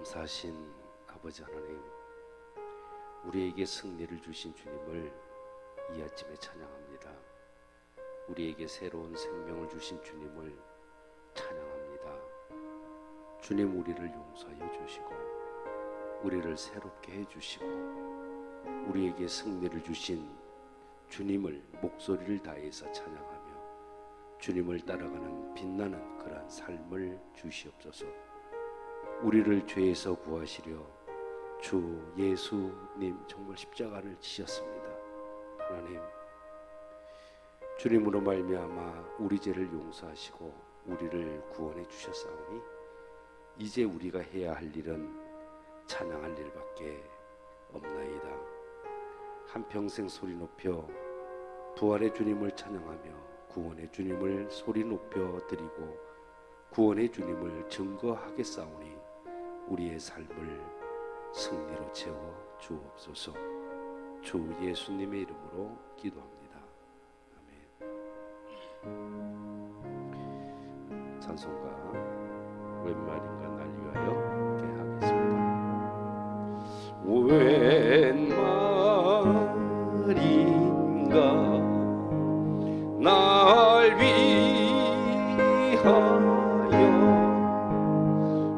감사하신 아버지 하나님, 우리에게 승리를 주신 주님을 이 아침에 찬양합니다. 우리에게 새로운 생명을 주신 주님을 찬양합니다. 주님, 우리를 용서하여 주시고 우리를 새롭게 해주시고 우리에게 승리를 주신 주님을 목소리를 다해서 찬양하며 주님을 따라가는 빛나는 그러한 삶을 주시옵소서. 우리를 죄에서 구하시려 주 예수님 정말 십자가를 지셨습니다. 하나님, 주님으로 말미암아 우리 죄를 용서하시고 우리를 구원해 주셨사오니 이제 우리가 해야 할 일은 찬양할 일밖에 없나이다. 한평생 소리 높여 부활의 주님을 찬양하며 구원의 주님을 소리 높여 드리고 구원의 주님을 증거하겠사오니 우리의 삶을 승리로 채워 주옵소서. 주 예수님의 이름으로 기도합니다. 아멘. 찬송가 웬말인가 날 위하여 함께 하겠습니다. 웬말인가 날 위하여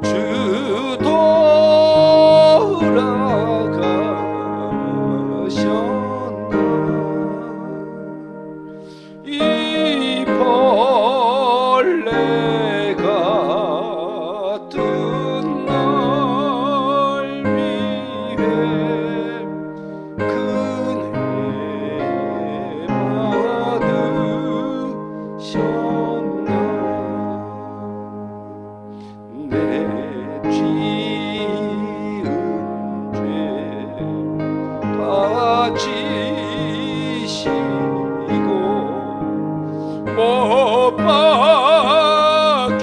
주 돌아가셨나. 이 벌레 같은 날 위해 큰애 받으셨나. 내 지은 죄 다 지시고 못 박히셨으니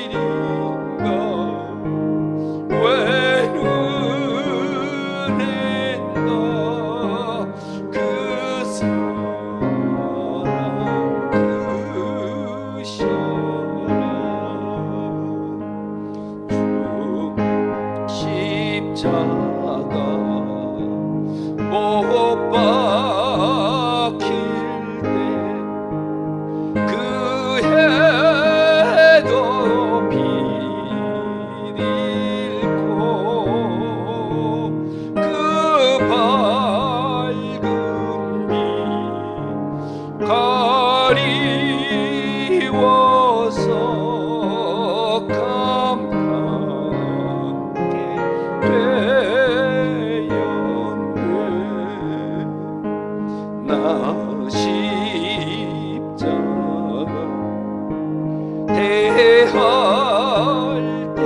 웬일인가 웬 은혜인가 그 사랑 크셔라. 주 십자가 못 박힐 때 그 해도 빛 잃고 그 밝은 빛 가리워서 감당게 되었네. 나 십자가 대할 때에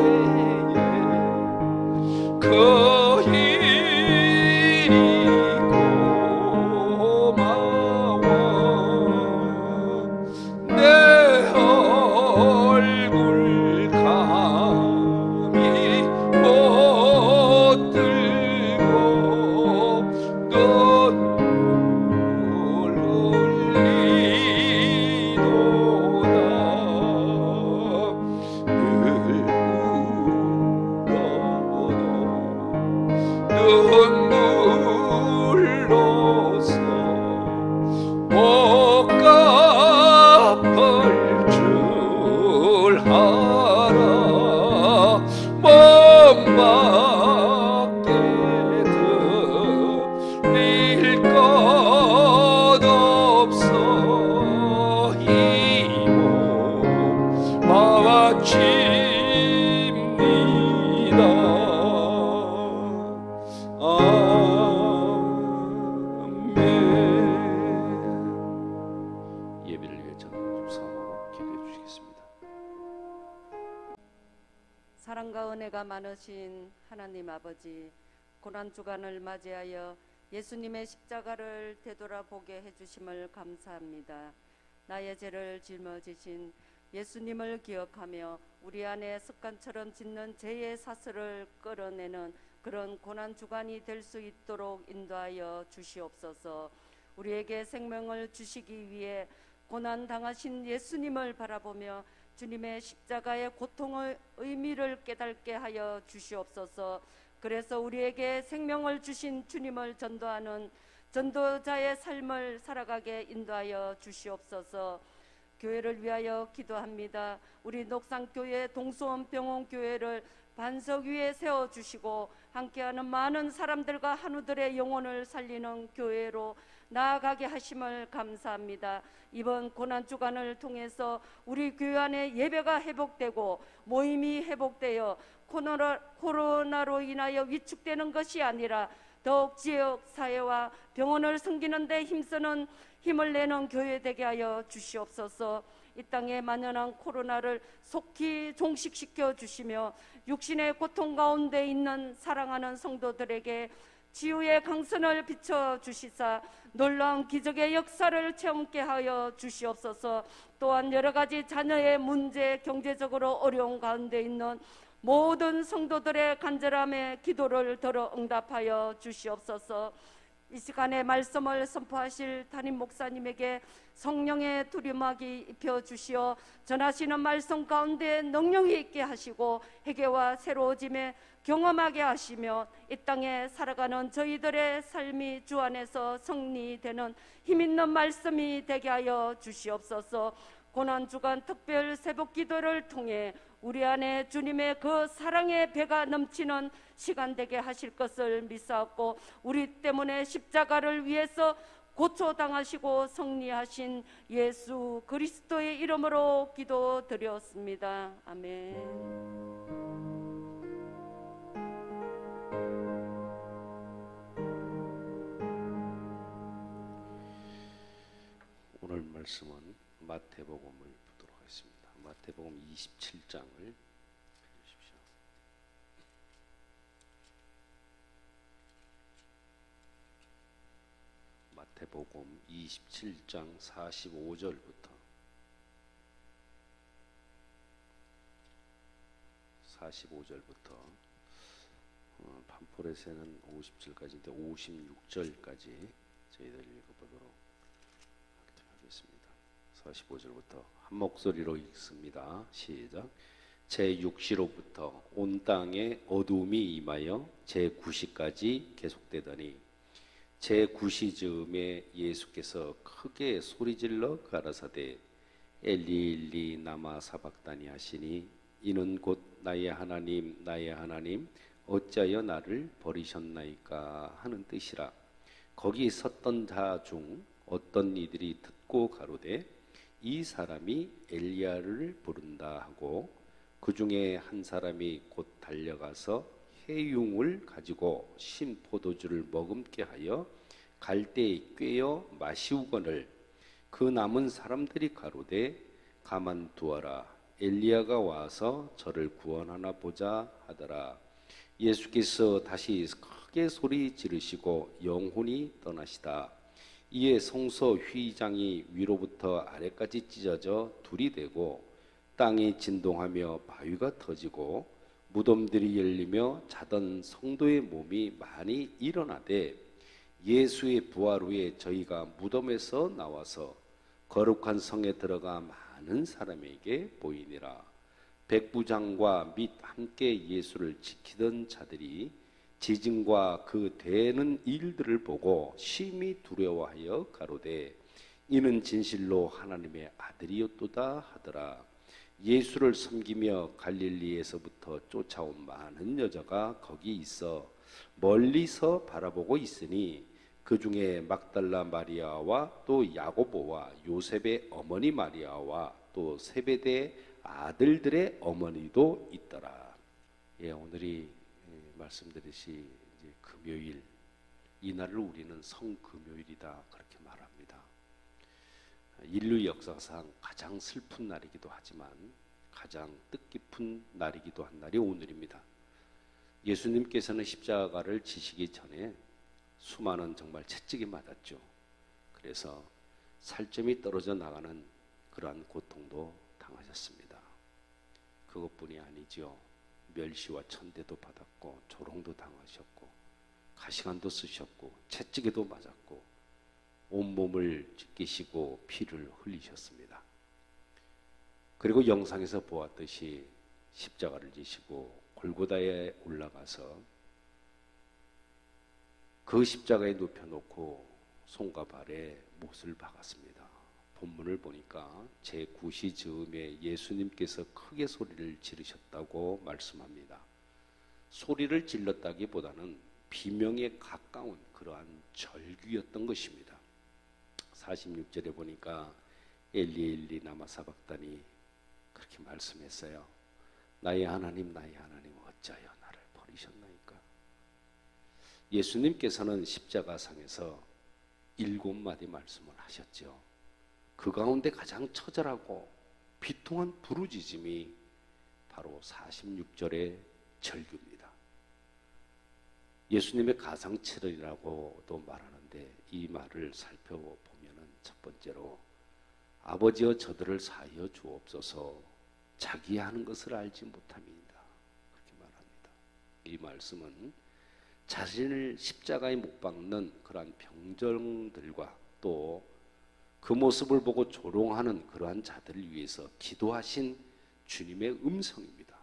그 일이 고마워. 내 얼굴 감히 못 들고 눈물 흘리도다. 늘 울어도 눈물로서 못 갚을 줄 알아. 몸 밖에 드릴 것 없어. 이 몸 바칩니다. 아멘. 예배를 위해 전사하고 기도해 주시겠습니다. 사랑과 은혜가 많으신 하나님 아버지, 고난주간을 맞이하여 예수님의 십자가를 되돌아보게 해주심을 감사합니다. 나의 죄를 짊어지신 예수님을 기억하며 우리 안에 습관처럼 짓는 죄의 사슬을 끌어내는 그런 고난주간이 될 수 있도록 인도하여 주시옵소서. 우리에게 생명을 주시기 위해 고난 당하신 예수님을 바라보며 주님의 십자가의 고통의 의미를 깨닫게 하여 주시옵소서. 그래서 우리에게 생명을 주신 주님을 전도하는 전도자의 삶을 살아가게 인도하여 주시옵소서. 교회를 위하여 기도합니다. 우리 녹산교회 동수원병원교회를 반석 위에 세워주시고 함께하는 많은 사람들과 한우들의 영혼을 살리는 교회로 나아가게 하심을 감사합니다. 이번 고난주간을 통해서 우리 교회 안에 예배가 회복되고 모임이 회복되어 코로나로 인하여 위축되는 것이 아니라 더욱 지역 사회와 병원을 섬기는 데 힘쓰는 힘을 내는 교회 되게 하여 주시옵소서. 이 땅에 만연한 코로나를 속히 종식시켜 주시며 육신의 고통 가운데 있는 사랑하는 성도들에게 치유의 강선을 비춰 주시사 놀라운 기적의 역사를 체험케 하여 주시옵소서. 또한 여러 가지 자녀의 문제, 경제적으로 어려운 가운데 있는 모든 성도들의 간절함에 기도를 들어 응답하여 주시옵소서. 이 시간에 말씀을 선포하실 담임 목사님에게 성령의 두루마기 입혀주시어 전하시는 말씀 가운데 능력이 있게 하시고 회개와 새로워짐에 경험하게 하시며 이 땅에 살아가는 저희들의 삶이 주 안에서 승리되는 힘있는 말씀이 되게 하여 주시옵소서. 고난주간 특별 새벽기도를 통해 우리 안에 주님의 그 사랑의 배가 넘치는 시간 되게 하실 것을 믿사옵고 우리 때문에 십자가를 위해서 고초당하시고 승리하신 예수 그리스도의 이름으로 기도드렸습니다. 아멘. 오늘 말씀은 마태복음을 보도록 하겠습니다. 마태복음 27장을 펴주십시오. 마태복음 27장 45절부터 판포렛에는 50절까지인데 56절까지 저희들 읽어보도록 하겠습니다. 45절부터 한 목소리로 읽습니다. 시작. 제6시로부터 온 땅에 어두움이 임하여 제9시까지 계속되더니 제9시 즈음에 예수께서 크게 소리질러 가라사대 엘리 엘리 나마 사박다니 하시니 이는 곧 나의 하나님 어찌하여 나를 버리셨나이까 하는 뜻이라. 거기 섰던 자 중 어떤 이들이 듣고 가로되 이 사람이 엘리야를 부른다 하고 그 중에 한 사람이 곧 달려가서 해융을 가지고 신 포도주를 머금게 하여 갈대에 꿰어 마시우거늘 그 남은 사람들이 가로되 가만두어라 엘리야가 와서 저를 구원하나 보자 하더라. 예수께서 다시 크게 소리 지르시고 영혼이 떠나시다. 이에 성소 휘장이 위로부터 아래까지 찢어져 둘이 되고 땅이 진동하며 바위가 터지고 무덤들이 열리며 자던 성도의 몸이 많이 일어나되 예수의 부활 후에 저희가 무덤에서 나와서 거룩한 성에 들어가 많은 사람에게 보이니라. 백부장과 및 함께 예수를 지키던 자들이 지진과 그 되는 일들을 보고 심히 두려워하여 가로되 이는 진실로 하나님의 아들이었도다 하더라. 예수를 섬기며 갈릴리에서부터 쫓아온 많은 여자가 거기 있어 멀리서 바라보고 있으니 그 중에 막달라 마리아와 또 야고보와 요셉의 어머니 마리아와 또 세베대 아들들의 어머니도 있더라. 오늘이 말씀드렸듯이 이제 금요일, 이날을 우리는 성금요일이다 그렇게 말합니다. 인류 역사상 가장 슬픈 날이기도 하지만 가장 뜻깊은 날이기도 한 날이 오늘입니다. 예수님께서는 십자가를 지시기 전에 수많은 정말 채찍이 맞았죠. 그래서 살점이 떨어져 나가는 그러한 고통도 당하셨습니다. 그것뿐이 아니죠. 멸시와 천대도 받았고 조롱도 당하셨고 가시관도 쓰셨고 채찍에도 맞았고 온몸을 찢기시고 피를 흘리셨습니다. 그리고 영상에서 보았듯이 십자가를 지시고 골고다에 올라가서 그 십자가에 눕혀놓고 손과 발에 못을 박았습니다. 본문을 보니까 제9시 즈음에 예수님께서 크게 소리를 지르셨다고 말씀합니다. 소리를 질렀다기보다는 비명에 가까운 그러한 절규였던 것입니다. 46절에 보니까 엘리 엘리 라마 사박다니 그렇게 말씀했어요. 나의 하나님 나의 하나님 어찌하여 나를 버리셨나이까. 예수님께서는 십자가상에서 7마디 말씀을 하셨죠. 그 가운데 가장 처절하고 비통한 부르짖음이 바로 46절의 절규입니다. 예수님의 가상칠언이라고도 말하는데 이 말을 살펴보면은 첫 번째로 아버지여 저들을 사하여 주옵소서 자기 하는 것을 알지 못함이니이다. 그렇게 말합니다. 이 말씀은 자신을 십자가에 못 박는 그러한 병정들과 또 그 모습을 보고 조롱하는 그러한 자들을 위해서 기도하신 주님의 음성입니다.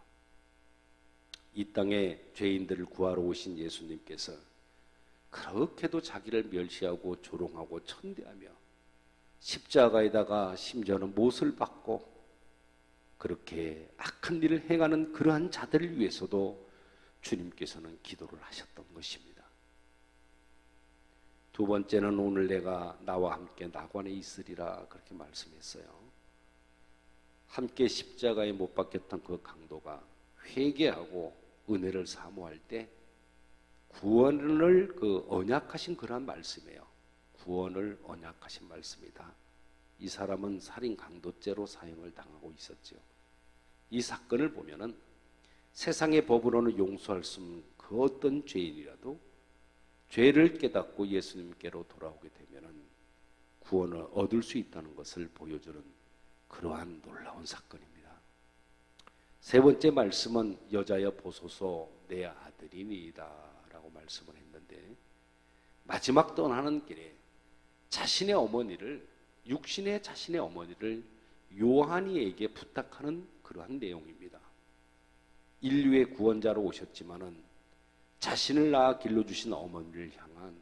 이 땅에 죄인들을 구하러 오신 예수님께서 그렇게도 자기를 멸시하고 조롱하고 천대하며 십자가에다가 심지어는 못을 박고 그렇게 악한 일을 행하는 그러한 자들을 위해서도 주님께서는 기도를 하셨던 것입니다. 두 번째는 오늘 내가 나와 함께 낙원에 있으리라 그렇게 말씀했어요. 함께 십자가에 못 박혔던 그 강도가 회개하고 은혜를 사모할 때 구원을 언약하신 그러한 말씀이에요. 구원을 언약하신 말씀이다. 이 사람은 살인 강도죄로 사형을 당하고 있었죠. 이 사건을 보면은 세상의 법으로는 용서할 수 없는 그 어떤 죄인이라도 죄를 깨닫고 예수님께로 돌아오게 되면은 구원을 얻을 수 있다는 것을 보여주는 그러한 놀라운 사건입니다. 세 번째 말씀은 여자여 보소서 내 아들이니이다 라고 말씀을 했는데 마지막 떠나는 길에 자신의 어머니를 육신의 자신의 어머니를 요한이에게 부탁하는 그러한 내용입니다. 인류의 구원자로 오셨지만은 자신을 낳아 길러주신 어머니를 향한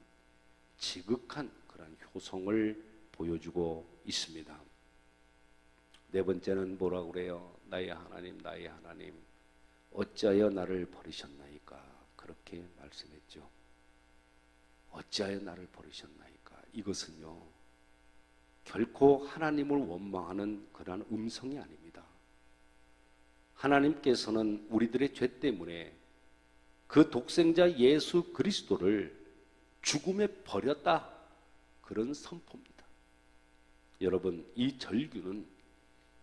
지극한 그런 효성을 보여주고 있습니다. 네 번째는 뭐라고 그래요? 나의 하나님 나의 하나님 어찌하여 나를 버리셨나이까 그렇게 말씀했죠. 어찌하여 나를 버리셨나이까. 이것은요 결코 하나님을 원망하는 그러한 음성이 아닙니다. 하나님께서는 우리들의 죄 때문에 그 독생자 예수 그리스도를 죽음에 버렸다 그런 선포입니다. 여러분 이 절규는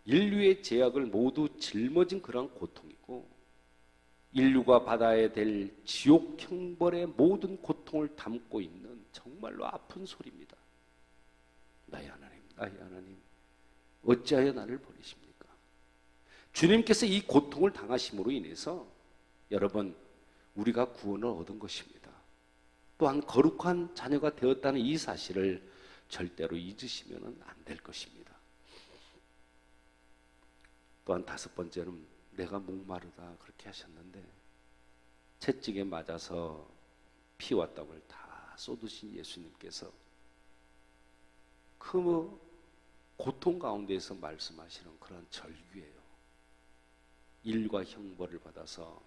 인류의 죄악을 모두 짊어진 그러한 고통이고 인류가 받아야 될 지옥 형벌의 모든 고통을 담고 있는 정말로 아픈 소리입니다. 나의 하나님 나의 하나님 어찌하여 나를 버리십니까? 주님께서 이 고통을 당하심으로 인해서 여러분 우리가 구원을 얻은 것입니다. 또한 거룩한 자녀가 되었다는 이 사실을 절대로 잊으시면 안 될 것입니다. 또한 다섯 번째는 내가 목마르다 그렇게 하셨는데 채찍에 맞아서 피와 땀을 다 쏟으신 예수님께서 그 고통 가운데에서 말씀하시는 그런 절규예요. 일과 형벌을 받아서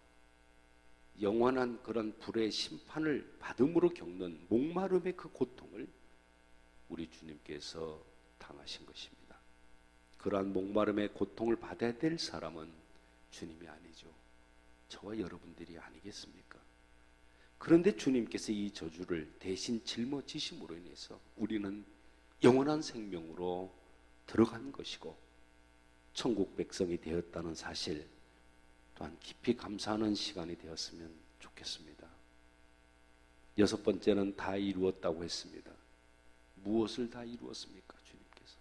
영원한 그런 불의 심판을 받음으로 겪는 목마름의 그 고통을 우리 주님께서 당하신 것입니다. 그러한 목마름의 고통을 받아야 될 사람은 주님이 아니죠. 저와 여러분들이 아니겠습니까? 그런데 주님께서 이 저주를 대신 짊어지심으로 인해서 우리는 영원한 생명으로 들어간 것이고 천국 백성이 되었다는 사실 또한 깊이 감사하는 시간이 되었으면 좋겠습니다. 여섯 번째는 다 이루었다고 했습니다. 무엇을 다 이루었습니까? 주님께서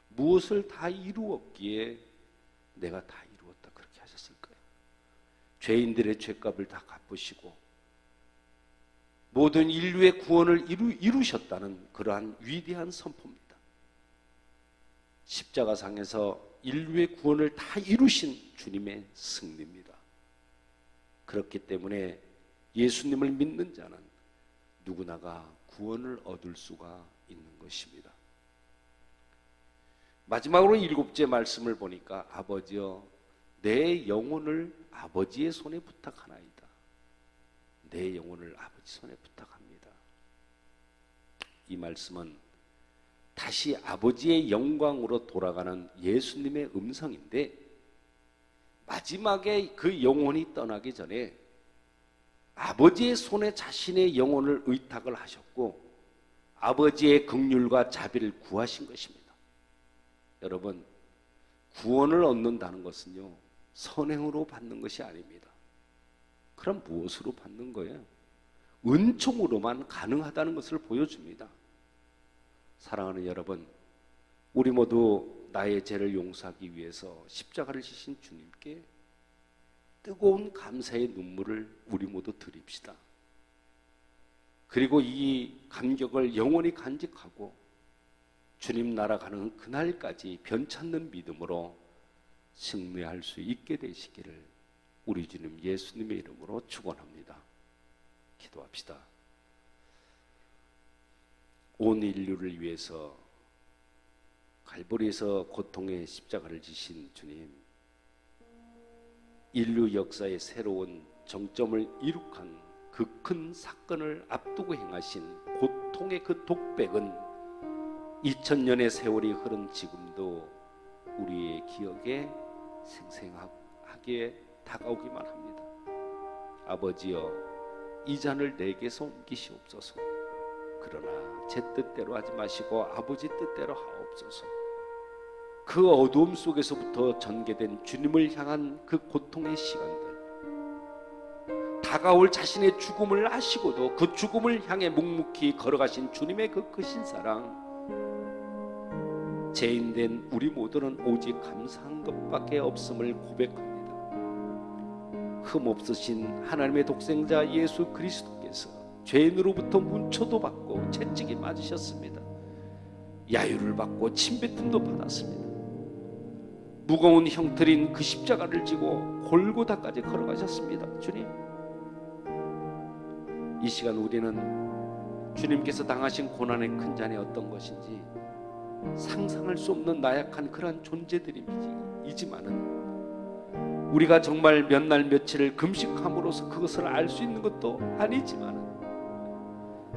무엇을 다 이루었기에 내가 다 이루었다 그렇게 하셨을까요? 죄인들의 죄값을 다 갚으시고 모든 인류의 구원을 이루셨다는 그러한 위대한 선포입니다. 십자가상에서 인류의 구원을 다 이루신 주님의 승리입니다. 그렇기 때문에 예수님을 믿는 자는 누구나가 구원을 얻을 수가 있는 것입니다. 마지막으로 7째 말씀을 보니까 아버지여 내 영혼을 아버지의 손에 부탁하나이다. 내 영혼을 아버지 손에 부탁합니다. 이 말씀은 다시 아버지의 영광으로 돌아가는 예수님의 음성인데 마지막에 그 영혼이 떠나기 전에 아버지의 손에 자신의 영혼을 의탁을 하셨고 아버지의 긍휼과 자비를 구하신 것입니다. 여러분, 구원을 얻는다는 것은요, 선행으로 받는 것이 아닙니다. 그럼 무엇으로 받는 거예요? 은총으로만 가능하다는 것을 보여줍니다. 사랑하는 여러분, 우리 모두 나의 죄를 용서하기 위해서 십자가를 지신 주님께 뜨거운 감사의 눈물을 우리 모두 드립시다. 그리고 이 감격을 영원히 간직하고 주님 나라 가는 그날까지 변찮는 믿음으로 승리할 수 있게 되시기를 우리 주님 예수님의 이름으로 축원합니다. 기도합시다. 온 인류를 위해서 갈보리에서 고통의 십자가를 지신 주님, 인류 역사의 새로운 정점을 이룩한 그 큰 사건을 앞두고 행하신 고통의 그 독백은 2000년의 세월이 흐른 지금도 우리의 기억에 생생하게 다가오기만 합니다. 아버지여, 이 잔을 내게서 옮기시옵소서. 그러나 제 뜻대로 하지 마시고 아버지 뜻대로 하옵소서. 그 어두움 속에서부터 전개된 주님을 향한 그 고통의 시간들, 다가올 자신의 죽음을 아시고도 그 죽음을 향해 묵묵히 걸어가신 주님의 그 크신 사랑, 죄인된 우리 모두는 오직 감사한 것밖에 없음을 고백합니다. 흠없으신 하나님의 독생자 예수 그리스도께서 죄인으로부터 문초도 받고 채찍이 맞으셨습니다. 야유를 받고 침뱉음도 받았습니다. 무거운 형틀인 그 십자가를 지고 골고다까지 걸어가셨습니다. 주님, 이 시간 우리는 주님께서 당하신 고난의 큰 잔이 어떤 것인지 상상할 수 없는 나약한 그러한 존재들이지만은 우리가 정말 몇 날 며칠을 금식함으로써 그것을 알 수 있는 것도 아니지만은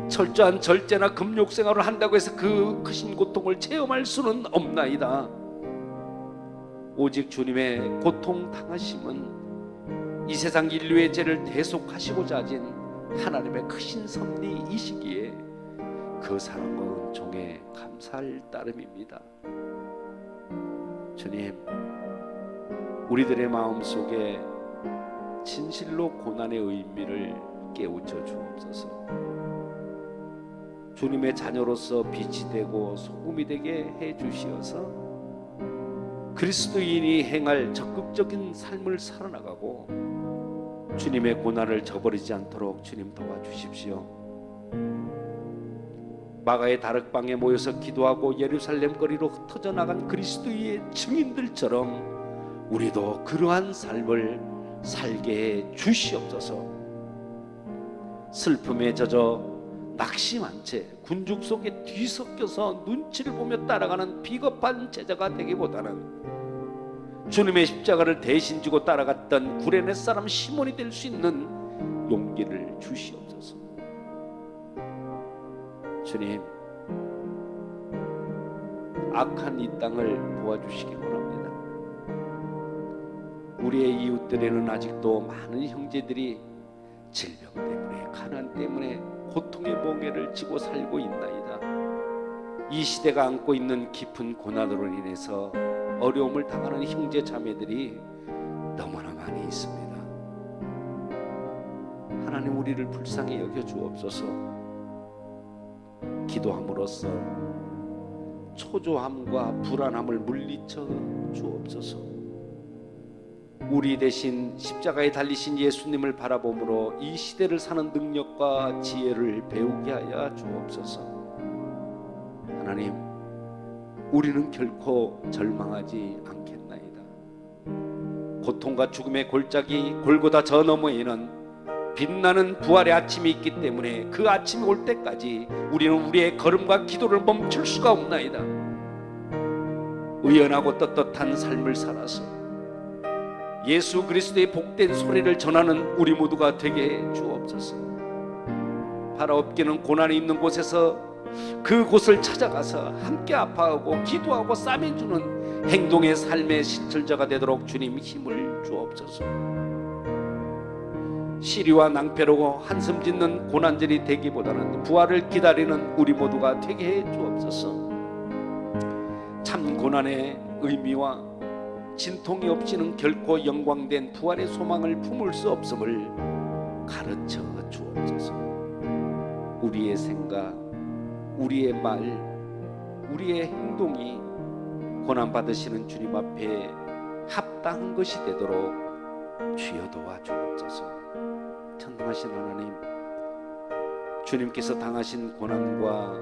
철저한 절제나 금욕 생활을 한다고 해서 그 크신 고통을 체험할 수는 없나이다. 오직 주님의 고통 당하심은 이 세상 인류의 죄를 대속하시고자 하신 하나님의 크신 섭리이시기에 그 사랑과 은총에 감사할 따름입니다. 주님, 우리들의 마음속에 진실로 고난의 의미를 깨우쳐 주옵소서. 주님의 자녀로서 빛이 되고 소금이 되게 해 주시어서 그리스도인이 행할 적극적인 삶을 살아나가고 주님의 고난을 저버리지 않도록 주님 도와주십시오. 마가의 다락방에 모여서 기도하고 예루살렘 거리로 흩어져 나간 그리스도의 증인들처럼 우리도 그러한 삶을 살게 해 주시옵소서. 슬픔에 젖어 낙심한 채 군죽 속에 뒤섞여서 눈치를 보며 따라가는 비겁한 제자가 되기보다는 주님의 십자가를 대신 지고 따라갔던 구레네 사람 시몬이 될 수 있는 용기를 주시옵소서. 주님, 악한 이 땅을 도와주시기 원합니다. 우리의 이웃들에는 아직도 많은 형제들이 질병 때문에, 가난 때문에 고통의 멍에를 지고 살고 있나이다. 이 시대가 안고 있는 깊은 고난으로 인해서 어려움을 당하는 형제 자매들이 너무나 많이 있습니다. 하나님, 우리를 불쌍히 여겨 주옵소서. 기도함으로써 초조함과 불안함을 물리쳐 주옵소서. 우리 대신 십자가에 달리신 예수님을 바라봄으로 이 시대를 사는 능력과 지혜를 배우게 하여 주옵소서. 하나님, 우리는 결코 절망하지 않겠나이다. 고통과 죽음의 골짜기 골고다 저 너머에는 빛나는 부활의 아침이 있기 때문에 그 아침이 올 때까지 우리는 우리의 걸음과 기도를 멈출 수가 없나이다. 의연하고 떳떳한 삶을 살아서 예수 그리스도의 복된 소리를 전하는 우리 모두가 되게 해 주옵소서. 바라옵기는 고난이 있는 곳에서 그곳을 찾아가서 함께 아파하고 기도하고 싸매주는 행동의 삶의 신철자가 되도록 주님 힘을 주옵소서. 시리와 낭패로 한숨 짓는 고난절이 되기보다는 부활을 기다리는 우리 모두가 되게 해 주옵소서. 참 고난의 의미와 진통이 없이는 결코 영광된 부활의 소망을 품을 수 없음을 가르쳐 주옵소서. 우리의 생각, 우리의 말, 우리의 행동이 고난받으시는 주님 앞에 합당한 것이 되도록 주여 도와주옵소서. 천능하신 하나님, 주님께서 당하신 고난과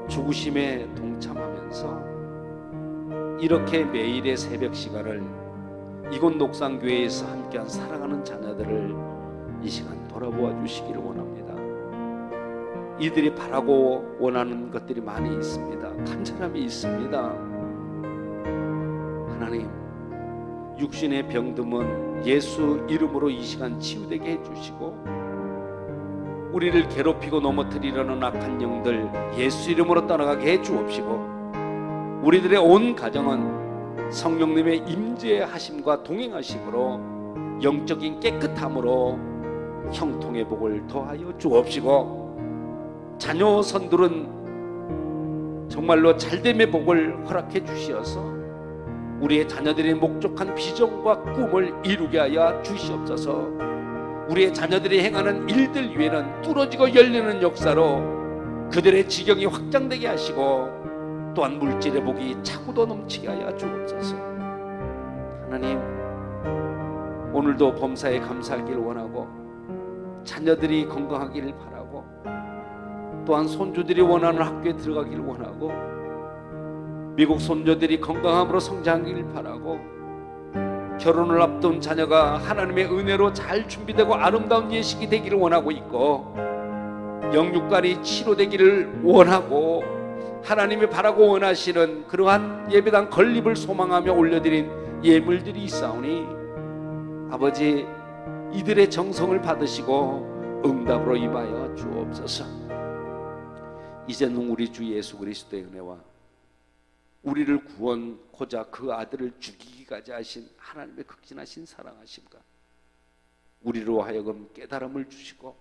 죽으심에 동참하면서 이렇게 매일의 새벽 시간을 이곳 녹산교회에서 함께한 사랑하는 자녀들을 이 시간 돌아보아 주시기를 원합니다. 이들이 바라고 원하는 것들이 많이 있습니다. 간절함이 있습니다. 하나님, 육신의 병듦은 예수 이름으로 이 시간 치유되게 해주시고, 우리를 괴롭히고 넘어뜨리려는 악한 영들 예수 이름으로 떠나가게 해주옵시고, 우리들의 온 가정은 성령님의 임재하심과 동행하심으로 영적인 깨끗함으로 형통의 복을 더하여 주옵시고, 자녀 선들은 정말로 잘됨의 복을 허락해 주시어서 우리의 자녀들의 목적한 비전과 꿈을 이루게 하여 주시옵소서. 우리의 자녀들이 행하는 일들 위에는 뚫어지고 열리는 역사로 그들의 지경이 확장되게 하시고, 또한 물질의 복이 차고도 넘치게 하여 주옵소서. 하나님, 오늘도 범사에 감사하기를 원하고, 자녀들이 건강하기를 바라고, 또한 손주들이 원하는 학교에 들어가기를 원하고, 미국 손녀들이 건강함으로 성장하기를 바라고, 결혼을 앞둔 자녀가 하나님의 은혜로 잘 준비되고 아름다운 예식이 되기를 원하고 있고, 영육간이 치료되기를 원하고, 하나님이 바라고 원하시는 그러한 예배당 건립을 소망하며 올려드린 예물들이 있사오니, 아버지, 이들의 정성을 받으시고 응답으로 임하여 주옵소서. 이제는 우리 주 예수 그리스도의 은혜와 우리를 구원코자 그 아들을 죽이기까지 하신 하나님의 극진하신 사랑하심과 우리로 하여금 깨달음을 주시고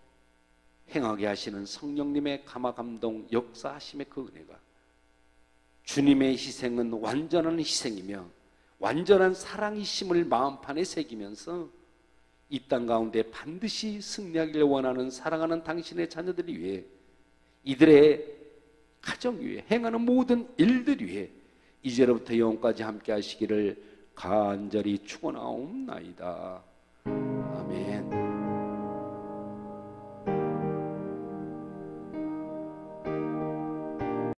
행하게 하시는 성령님의 감화감동 역사하심의 그 은혜가, 주님의 희생은 완전한 희생이며 완전한 사랑이심을 마음판에 새기면서 이 땅 가운데 반드시 승리하기를 원하는 사랑하는 당신의 자녀들이 위해, 이들의 가정 위에 행하는 모든 일들 위해 이제로부터 영원까지 함께 하시기를 간절히 축원하옵나이다.